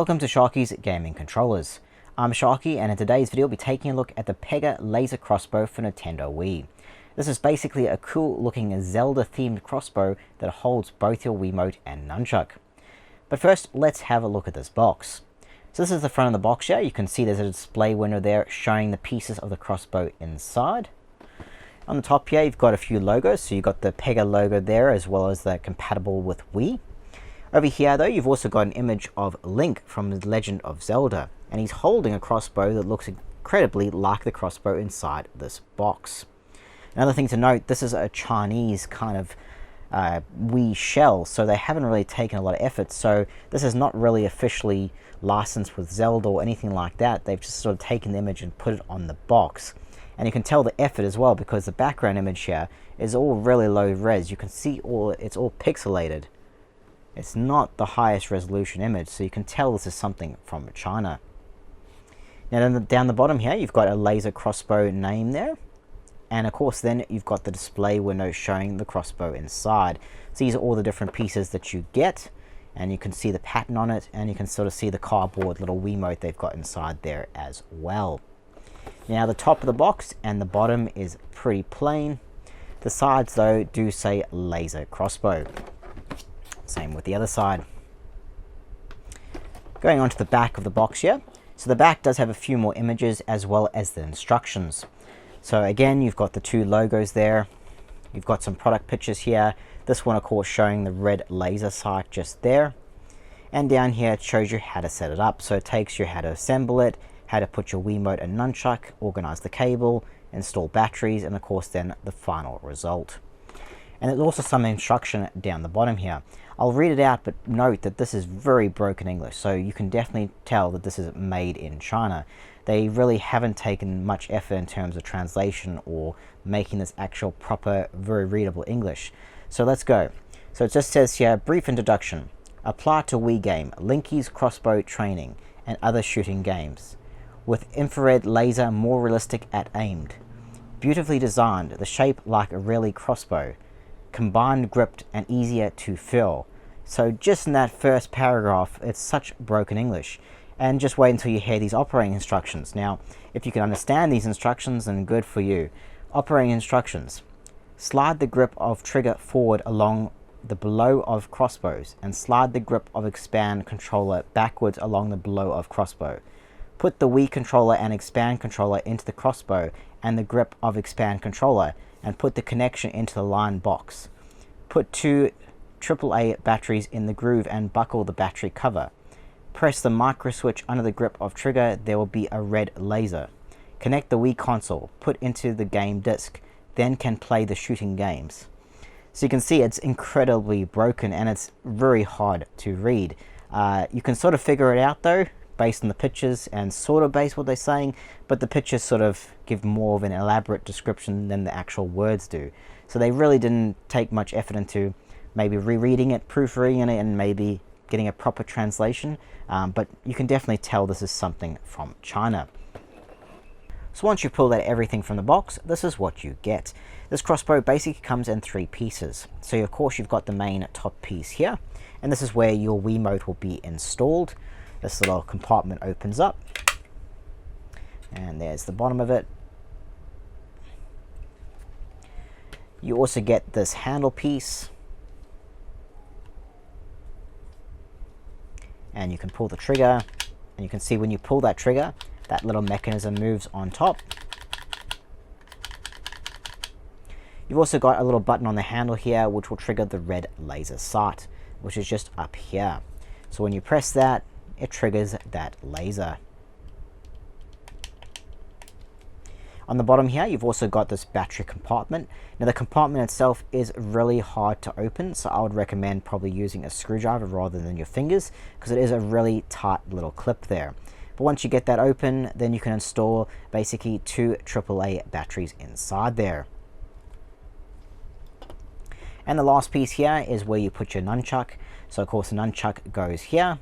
Welcome to Sharkie's Gaming Controllers. I'm Sharkie, and in today's video we'll be taking a look at the PEGA Laser Crossbow for Nintendo Wii. This is basically a cool looking Zelda themed crossbow that holds both your Wiimote and Nunchuck. But first, let's have a look at this box. So this is the front of the box here. You can see there's a display window there showing the pieces of the crossbow inside. On the top here you've got a few logos, so you've got the PEGA logo there as well as the compatible with Wii. Over here though, you've also got an image of Link from The Legend of Zelda, and he's holding a crossbow that looks incredibly like the crossbow inside this box. Another thing to note, this is a Chinese kind of Wii shell, so they haven't really taken a lot of effort, so this is not really officially licensed with Zelda or anything like that. They've just sort of taken the image and put it on the box. And you can tell the effort as well, because the background image here is all really low res. You can see it's all pixelated. It's not the highest resolution image, so you can tell this is something from China. Now down the bottom here, you've got a laser crossbow name there. And of course then you've got the display window showing the crossbow inside. So these are all the different pieces that you get. And you can see the pattern on it, and you can sort of see the cardboard little Wiimote they've got inside there as well. Now the top of the box and the bottom is pretty plain. The sides though do say laser crossbow. Same with the other side. Going on to the back of the box here. So the back does have a few more images as well as the instructions. So again, you've got the two logos there. You've got some product pictures here. This one of course showing the red laser sight just there. And down here it shows you how to set it up. So it takes you how to assemble it, how to put your Wiimote and Nunchuck, organize the cable, install batteries, and of course then the final result. And there's also some instruction down the bottom here. I'll read it out, but note that this is very broken English, so you can definitely tell that this is made in China. They really haven't taken much effort in terms of translation or making this actual proper, very readable English. So let's go. So it just says here, brief introduction. Apply to Wii game, Linky's crossbow training, and other shooting games. With infrared laser more realistic at aimed. Beautifully designed, the shape like a really crossbow. Combined gripped and easier to fill. So just in that first paragraph, it's such broken English. And just wait until you hear these operating instructions. Now, if you can understand these instructions, then good for you. Operating instructions. Slide the grip of trigger forward along the below of crossbows, and slide the grip of expand controller backwards along the below of crossbow. Put the Wii controller and expand controller into the crossbow and the grip of expand controller, and put the connection into the line box. Put two AAA batteries in the groove and buckle the battery cover. Press the micro switch under the grip of trigger, there will be a red laser. Connect the Wii console, put into the game disc, then can play the shooting games. So you can see it's incredibly broken and it's very hard to read. You can sort of figure it out though, based on the pictures and sort of based on what they're saying, but the pictures sort of give more of an elaborate description than the actual words do. So they really didn't take much effort into maybe rereading it, proofreading it, and maybe getting a proper translation, but you can definitely tell this is something from China. So once you've pulled out everything from the box, this is what you get. This crossbow basically comes in three pieces. So of course you've got the main top piece here, and this is where your Wiimote will be installed. This little compartment opens up, and there's the bottom of it. You also get this handle piece, and you can pull the trigger, and you can see when you pull that trigger, that little mechanism moves on top. You've also got a little button on the handle here which will trigger the red laser sight, which is just up here. So when you press that, it triggers that laser. On the bottom here, you've also got this battery compartment. Now the compartment itself is really hard to open, so I would recommend probably using a screwdriver rather than your fingers, because it is a really tight little clip there. But once you get that open, then you can install basically two AAA batteries inside there. And the last piece here is where you put your Nunchuck. So of course the Nunchuck goes here.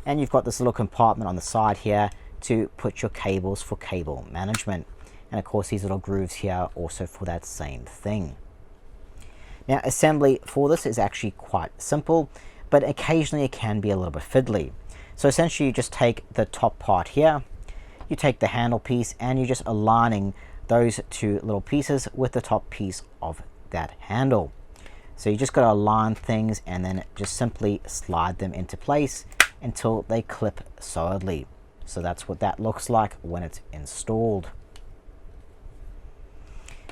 And you've got this little compartment on the side here to put your cables for cable management. And of course these little grooves here also for that same thing. Now assembly for this is actually quite simple, but occasionally it can be a little bit fiddly. So essentially you just take the top part here, you take the handle piece, and you're just aligning those two little pieces with the top piece of that handle. So you just got to align things and then just simply slide them into place until they clip solidly. So that's what that looks like when it's installed.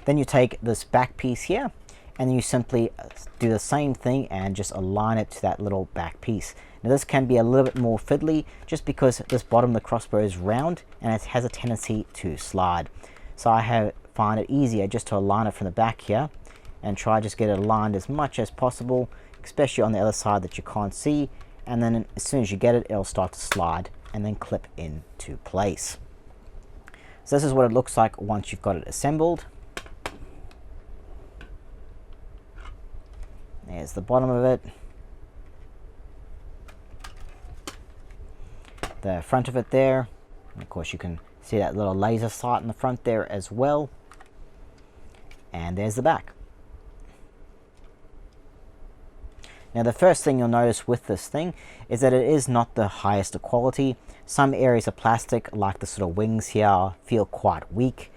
Then you take this back piece here and you simply do the same thing and just align it to that little back piece. Now this can be a little bit more fiddly just because this bottom of the crossbow is round and it has a tendency to slide. So I find it easier just to align it from the back here and try just get it aligned as much as possible, especially on the other side that you can't see, and then as soon as you get it, it'll start to slide and then clip into place. So this is what it looks like once you've got it assembled. There's the bottom of it, the front of it there, and of course you can see that little laser sight in the front there as well, and there's the back. Now the first thing you'll notice with this thing is that it is not the highest quality. Some areas of plastic, like the sort of wings here, feel quite weak.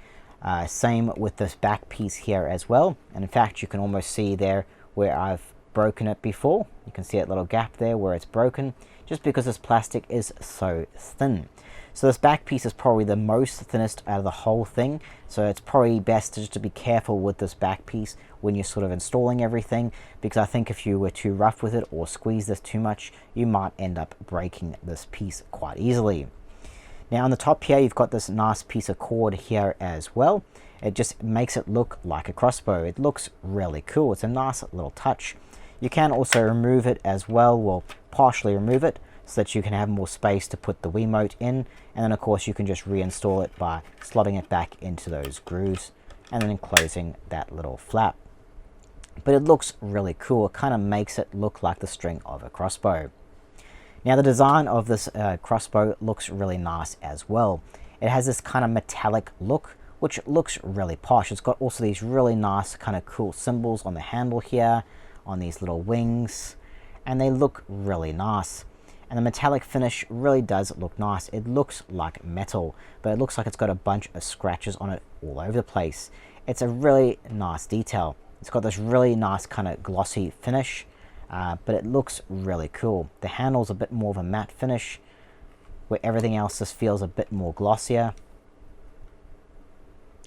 Same with this back piece here as well, and in fact you can almost see there where I've broken it before. You can see that little gap there where it's broken, just because this plastic is so thin. So this back piece is probably the most thinnest out of the whole thing, so it's probably best just to be careful with this back piece when you're sort of installing everything, because I think if you were too rough with it or squeeze this too much, you might end up breaking this piece quite easily. Now on the top here you've got this nice piece of cord here as well. It just makes it look like a crossbow. It looks really cool. It's a nice little touch. You can also remove it as well, well, partially remove it, so that you can have more space to put the Wiimote in, and then of course you can just reinstall it by slotting it back into those grooves and then closing that little flap. But it looks really cool. It kind of makes it look like the string of a crossbow. Now the design of this crossbow looks really nice as well. It has this kind of metallic look, which looks really posh. It's got also these really nice kind of cool symbols on the handle here, on these little wings, and they look really nice. And the metallic finish really does look nice. It looks like metal, but it looks like it's got a bunch of scratches on it all over the place. It's a really nice detail. It's got this really nice kind of glossy finish, but it looks really cool. The handle's a bit more of a matte finish, where everything else just feels a bit more glossier.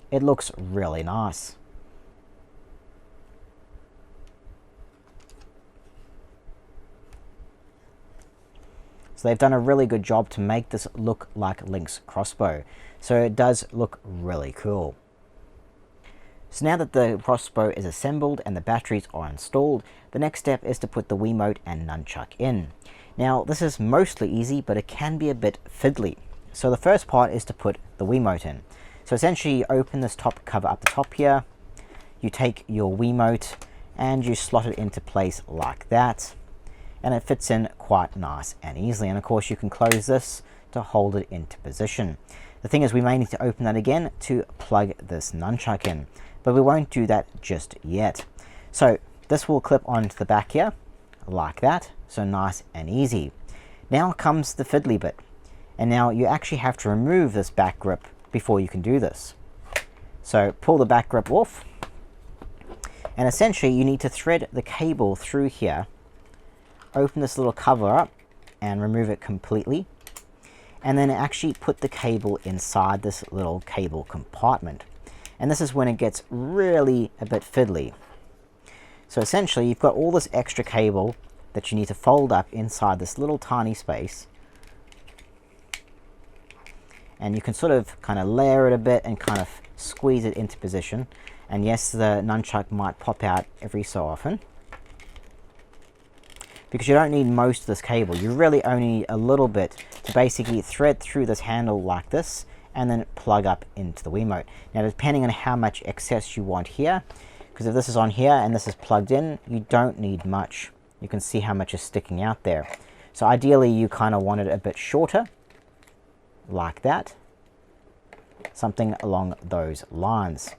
It looks really nice. So they've done a really good job to make this look like Link's crossbow. So it does look really cool. So now that the crossbow is assembled and the batteries are installed, the next step is to put the Wiimote and Nunchuck in. Now this is mostly easy, but it can be a bit fiddly. So the first part is to put the Wiimote in. So essentially you open this top cover up the top here, you take your Wiimote and you slot it into place like that, and it fits in quite nice and easily. And of course you can close this to hold it into position. The thing is, we may need to open that again to plug this Nunchuck in, but we won't do that just yet. So this will clip onto the back here like that, so nice and easy. Now comes the fiddly bit, and now you actually have to remove this back grip before you can do this. So pull the back grip off, and essentially you need to thread the cable through here, open this little cover up and remove it completely, and then actually put the cable inside this little cable compartment. And this is when it gets really a bit fiddly. So essentially you've got all this extra cable that you need to fold up inside this little tiny space, and you can sort of kind of layer it a bit and kind of squeeze it into position. And yes, the Nunchuck might pop out every so often, because you don't need most of this cable. You really only need a little bit to basically thread through this handle like this and then plug up into the Wiimote. Now depending on how much excess you want here, because if this is on here and this is plugged in, you don't need much. You can see how much is sticking out there. So ideally you kind of want it a bit shorter, like that. Something along those lines.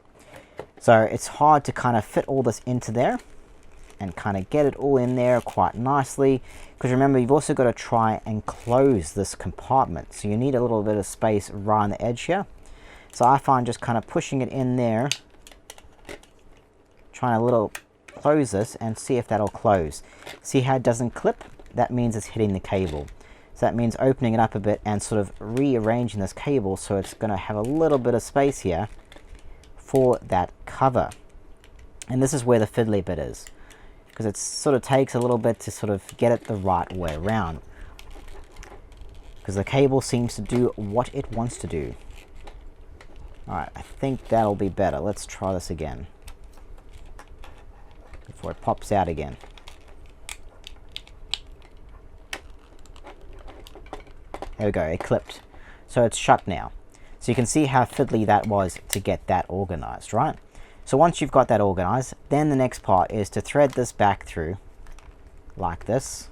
So it's hard to kind of fit all this into there. and kind of get it all in there quite nicely, because remember, you've also got to try and close this compartment, so you need a little bit of space right on the edge here. So I find just kind of pushing it in there, trying to little close this and see if that'll close. See how it doesn't clip? That means it's hitting the cable. So that means opening it up a bit and sort of rearranging this cable so it's going to have a little bit of space here for that cover. And this is where the fiddly bit is, because it sort of takes a little bit to sort of get it the right way around, because the cable seems to do what it wants to do. Alright, I think that'll be better. Let's try this again before it pops out again. There we go, it clipped. So it's shut now. So you can see how fiddly that was to get that organized, right? So once you've got that organized, then the next part is to thread this back through like this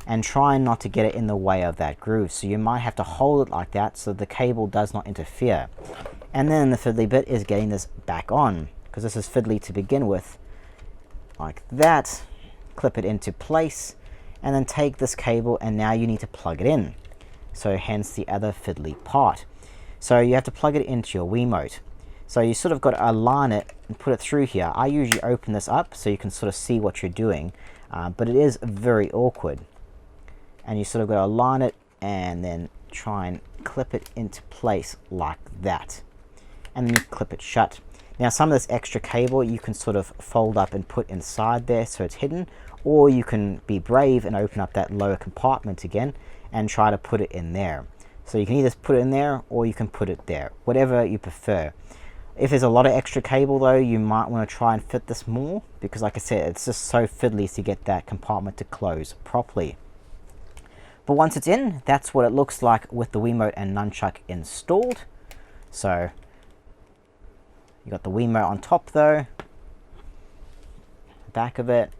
and try not to get it in the way of that groove. So you might have to hold it like that so the cable does not interfere. And then the fiddly bit is getting this back on, because this is fiddly to begin with, like that. Clip it into place and then take this cable, and now you need to plug it in. So hence the other fiddly part. So you have to plug it into your Wiimote. So you sort of got to align it and put it through here. I usually open this up so you can sort of see what you're doing, but it is very awkward. And you sort of got to align it and then try and clip it into place like that. And then you clip it shut. Now some of this extra cable you can sort of fold up and put inside there so it's hidden, or you can be brave and open up that lower compartment again and try to put it in there. So you can either put it in there or you can put it there, whatever you prefer. If there's a lot of extra cable though, you might want to try and fit this more, because like I said, it's just so fiddly to get that compartment to close properly. But once it's in, that's what it looks like with the Wiimote and Nunchuck installed. So you got the Wiimote on top though, back of it,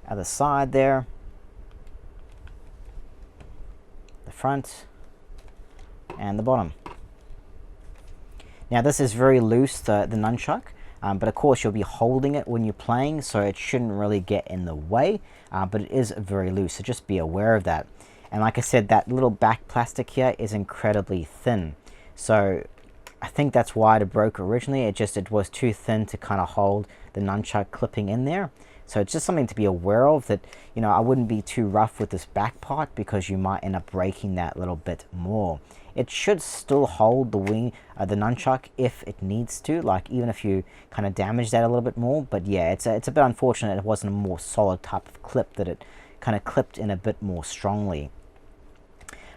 other side there, the front and the bottom. Now this is very loose, the Nunchuck, but of course you'll be holding it when you're playing, so it shouldn't really get in the way, but it is very loose, so just be aware of that. And like I said, that little back plastic here is incredibly thin, so I think that's why it broke originally. It was too thin to kind of hold the Nunchuck clipping in there. So it's just something to be aware of, that, you know, I wouldn't be too rough with this back part, because you might end up breaking that little bit more. It should still hold the Nunchuck if it needs to, like even if you kind of damage that a little bit more. But yeah, it's a bit unfortunate it wasn't a more solid type of clip, that it kind of clipped in a bit more strongly.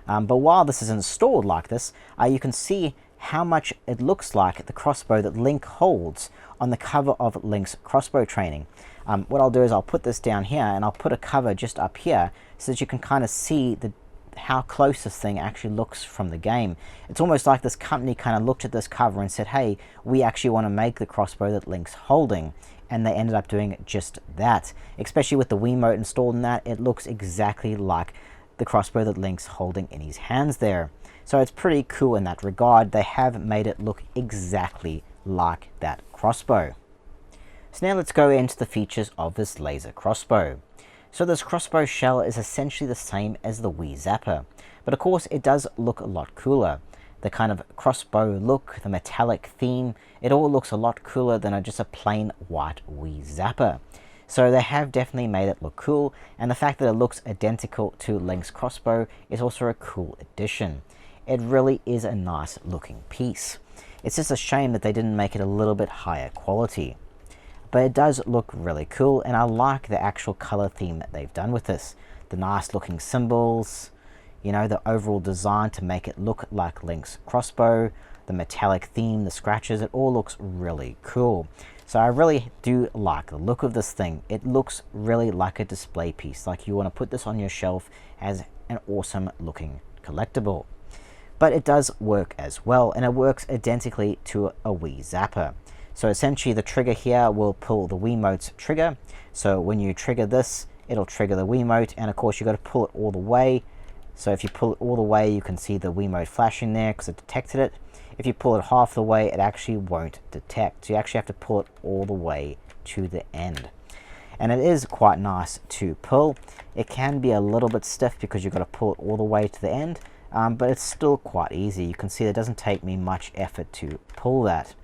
But while this is installed like this, you can see how much it looks like the crossbow that Link holds on the cover of Link's crossbow training. What I'll do is I'll put this down here and I'll put a cover just up here so that you can kind of see how close this thing actually looks from the game. It's almost like this company kind of looked at this cover and said, hey, we actually want to make the crossbow that Link's holding, and they ended up doing just that. Especially with the Wiimote installed in that, it looks exactly like the crossbow that Link's holding in his hands there. So it's pretty cool in that regard. They have made it look exactly like that crossbow. So now let's go into the features of this laser crossbow. So this crossbow shell is essentially the same as the Wii Zapper, but of course it does look a lot cooler. The kind of crossbow look, the metallic theme, it all looks a lot cooler than just a plain white Wii Zapper. So they have definitely made it look cool, and the fact that it looks identical to Link's crossbow is also a cool addition. It really is a nice looking piece. It's just a shame that they didn't make it a little bit higher quality. But it does look really cool, and I like the actual color theme that they've done with this. The nice looking symbols, you know, the overall design to make it look like Link's crossbow, the metallic theme, the scratches, it all looks really cool. So I really do like the look of this thing. It looks really like a display piece, like you want to put this on your shelf as an awesome looking collectible. But it does work as well, and it works identically to a Wii Zapper. So essentially the trigger here will pull the Wiimote's trigger. So when you trigger this, it'll trigger the Wiimote, and of course you've got to pull it all the way. So if you pull it all the way, you can see the Wiimote flashing there because it detected it. if you pull it half the way, it actually won't detect. So you actually have to pull it all the way to the end. And it is quite nice to pull. It can be a little bit stiff because you've got to pull it all the way to the end, but it's still quite easy. You can see it doesn't take me much effort to pull that.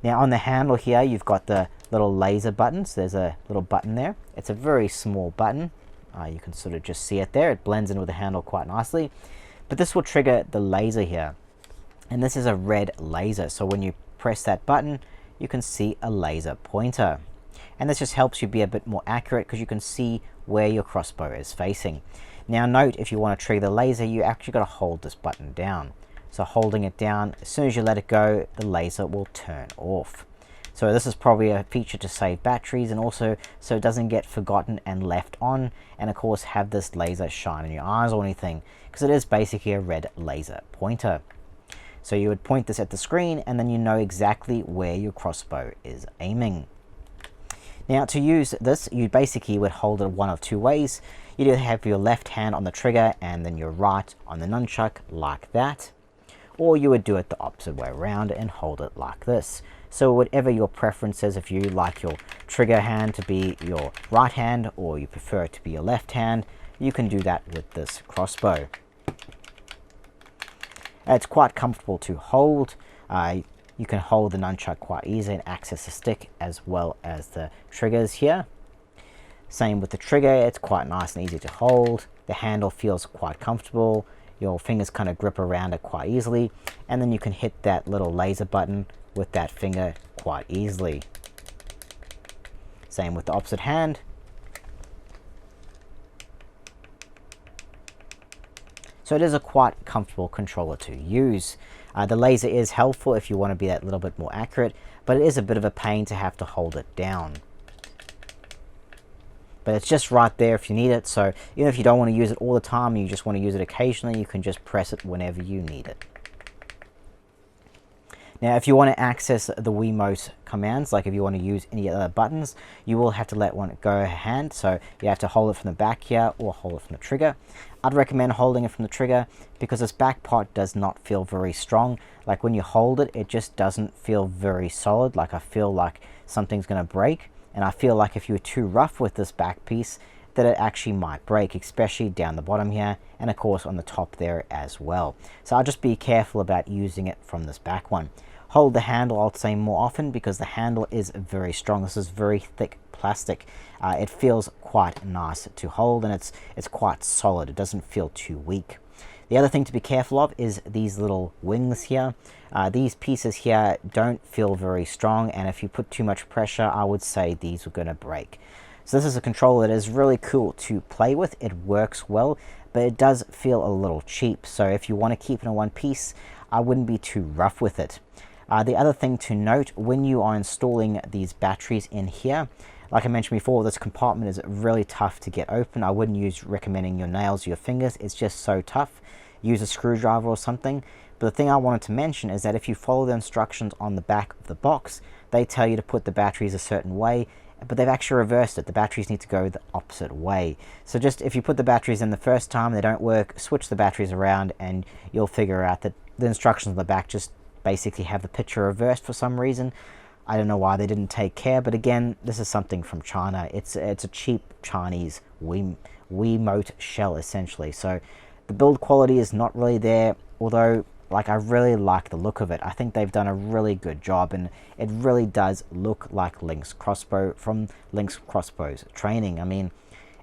Now on the handle here, you've got the little laser buttons. There's a little button there. It's a very small button. You can sort of just see it there. It blends in with the handle quite nicely. But this will trigger the laser here. And this is a red laser. So when you press that button, you can see a laser pointer. And this just helps you be a bit more accurate because you can see where your crossbow is facing. Now note, if you want to trigger the laser, you actually got to hold this button down. So holding it down, as soon as you let it go, the laser will turn off. So this is probably a feature to save batteries and also so it doesn't get forgotten and left on, and of course have this laser shine in your eyes or anything, because it is basically a red laser pointer. So you would point this at the screen and then you know exactly where your crossbow is aiming. Now to use this, you basically would hold it one of two ways. You'd either have your left hand on the trigger and then your right on the nunchuck like that, or you would do it the opposite way around and hold it like this. So whatever your preference is, if you like your trigger hand to be your right hand or you prefer it to be your left hand, you can do that with this crossbow. It's quite comfortable to hold. You can hold the nunchuck quite easily and access the stick as well as the triggers here. Same with the trigger, it's quite nice and easy to hold. The handle feels quite comfortable. Your fingers kind of grip around it quite easily, and then you can hit that little laser button with that finger quite easily. Same with the opposite hand. So it is a quite comfortable controller to use. The laser is helpful if you want to be that little bit more accurate, but it is a bit of a pain to have to hold it down. But it's just right there if you need it, so even if you don't want to use it all the time, you just want to use it occasionally, you can just press it whenever you need it. Now if you want to access the Wiimote commands, like if you want to use any other buttons, you will have to let one go hand, so you have to hold it from the back here or hold it from the trigger. I'd recommend holding it from the trigger because this back part does not feel very strong. Like when you hold it, it just doesn't feel very solid. Like I feel like something's going to break, and I feel like if you're too rough with this back piece, that it actually might break, especially down the bottom here and of course on the top there as well. So I'll just be careful about using it from this back one. Hold the handle, I'll say, more often because the handle is very strong. This is very thick plastic. It feels quite nice to hold, and it's quite solid. It doesn't feel too weak. The other thing to be careful of is these little wings here. These pieces here don't feel very strong, and if you put too much pressure, I would say these are going to break. So this is a controller that is really cool to play with. It works well, but it does feel a little cheap. So if you want to keep it in one piece, I wouldn't be too rough with it. The other thing to note, when you are installing these batteries in here, like I mentioned before, this compartment is really tough to get open. I wouldn't use recommending your nails or your fingers. It's just so tough. Use a screwdriver or something. But the thing I wanted to mention is that if you follow the instructions on the back of the box, they tell you to put the batteries a certain way, but they've actually reversed it. The batteries need to go the opposite way. So just if you put the batteries in the first time, they don't work, switch the batteries around and you'll figure out that the instructions on the back just basically have the picture reversed for some reason. I don't know why they didn't take care, but again, this is something from China. It's a cheap Chinese Wiimote shell essentially. So the build quality is not really there, although like I really like the look of it. I think they've done a really good job, and it really does look like Link's crossbow from Link's Crossbow's training. I mean,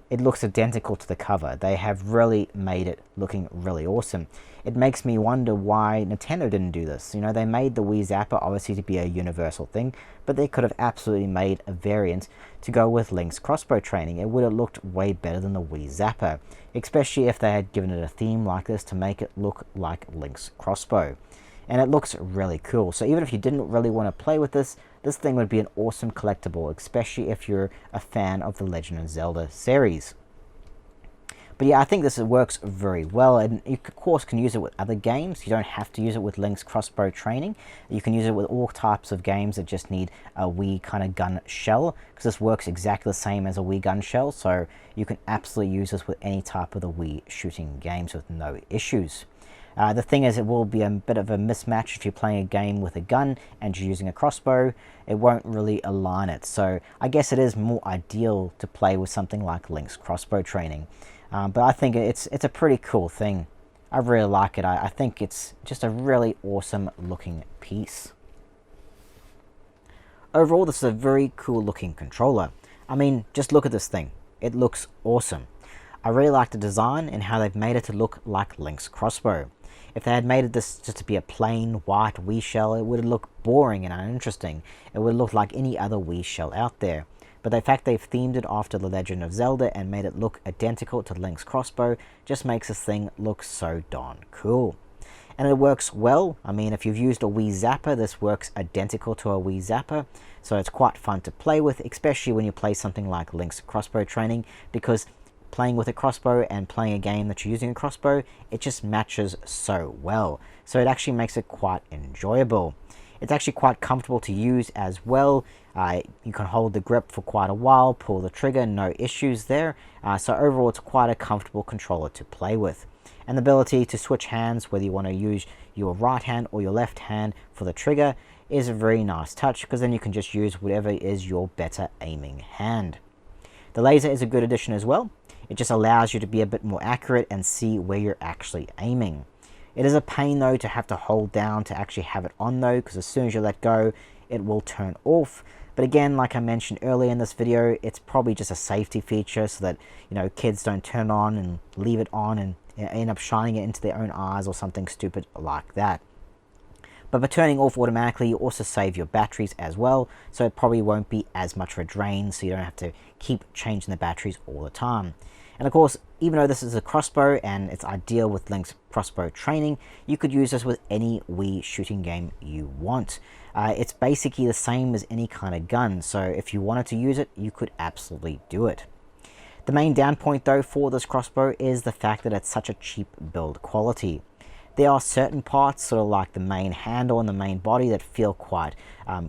it looks identical to the cover. They have really made it looking really awesome. It makes me wonder why Nintendo didn't do this. You know, they made the Wii Zapper obviously to be a universal thing, but they could have absolutely made a variant to go with Link's crossbow training. It would have looked way better than the Wii Zapper, especially if they had given it a theme like this to make it look like Link's crossbow. And it looks really cool. So even if you didn't really want to play with this, this thing would be an awesome collectible, especially if you're a fan of the Legend of Zelda series. But yeah, I think this works very well, and you of course can use it with other games. You don't have to use it with Link's crossbow training. You can use it with all types of games that just need a Wii kind of gun shell, because this works exactly the same as a Wii gun shell, so you can absolutely use this with any type of the Wii shooting games with no issues. The thing is, it will be a bit of a mismatch if you're playing a game with a gun and you're using a crossbow. It won't really align it. So I guess it is more ideal to play with something like Link's crossbow training. But I think it's a pretty cool thing. I really like it. I think it's just a really awesome looking piece. Overall, this is a very cool looking controller. I mean, just look at this thing. It looks awesome. I really like the design and how they've made it to look like Link's crossbow. If they had made this just to be a plain white Wii shell, it would look boring and uninteresting. It would look like any other Wii shell out there. But the fact they've themed it after The Legend of Zelda and made it look identical to Link's crossbow just makes this thing look so darn cool. And it works well. I mean, if you've used a Wii Zapper, this works identical to a Wii Zapper. So it's quite fun to play with, especially when you play something like Link's crossbow training, because playing with a crossbow and playing a game that you're using a crossbow, it just matches so well. So it actually makes it quite enjoyable. It's actually quite comfortable to use as well. You can hold the grip for quite a while, pull the trigger, no issues there. So overall, it's quite a comfortable controller to play with. And the ability to switch hands, whether you want to use your right hand or your left hand for the trigger, is a very nice touch, because then you can just use whatever is your better aiming hand. The laser is a good addition as well. It just allows you to be a bit more accurate and see where you're actually aiming. It is a pain though to have to hold down to actually have it on though, because as soon as you let go, it will turn off. But again, like I mentioned earlier in this video, it's probably just a safety feature so that, you know, kids don't turn it on and leave it on and end up shining it into their own eyes or something stupid like that. But by turning off automatically, you also save your batteries as well, so it probably won't be as much of a drain, so you don't have to keep changing the batteries all the time. And of course, even though this is a crossbow and it's ideal with Link's crossbow training, you could use this with any Wii shooting game you want. It's basically the same as any kind of gun, so if you wanted to use it, you could absolutely do it. The main down point though for this crossbow is the fact that it's such a cheap build quality. There are certain parts, sort of like the main handle and the main body, that feel quite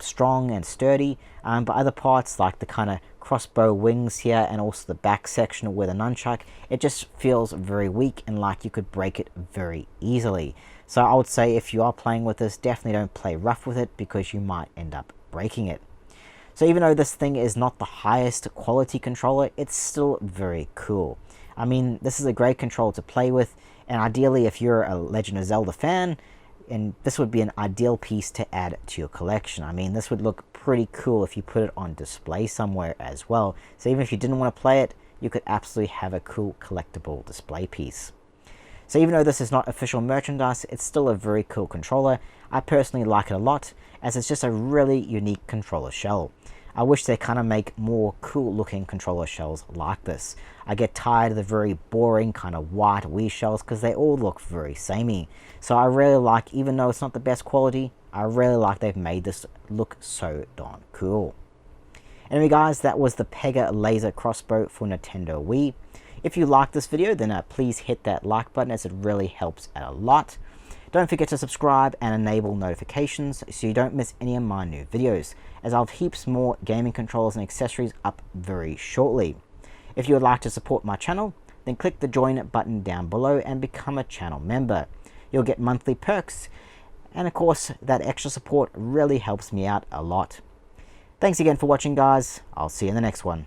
strong and sturdy, but other parts like the kind of crossbow wings here and also the back section where the nunchuck, it just feels very weak and like you could break it very easily. So I would say if you are playing with this, definitely don't play rough with it, because you might end up breaking it. So even though this thing is not the highest quality controller, it's still very cool. I mean, this is a great controller to play with, and ideally if you're a Legend of Zelda fan, and this would be an ideal piece to add to your collection. I mean, this would look pretty cool if you put it on display somewhere as well. So even if you didn't want to play it, you could absolutely have a cool collectible display piece. So even though this is not official merchandise, it's still a very cool controller. I personally like it a lot, as it's just a really unique controller shell. I wish they kind of make more cool looking controller shells like this. I get tired of the very boring kind of white Wii shells because they all look very samey. So I really like, even though it's not the best quality, I really like they've made this look so darn cool. Anyway guys, that was the PEGA Laser Crossbow for Nintendo Wii. If you liked this video, then please hit that like button, as it really helps out a lot. Don't forget to subscribe and enable notifications so you don't miss any of my new videos, as I'll have heaps more gaming controllers and accessories up very shortly. If you would like to support my channel, then click the join button down below and become a channel member. You'll get monthly perks, and of course that extra support really helps me out a lot. Thanks again for watching guys, I'll see you in the next one.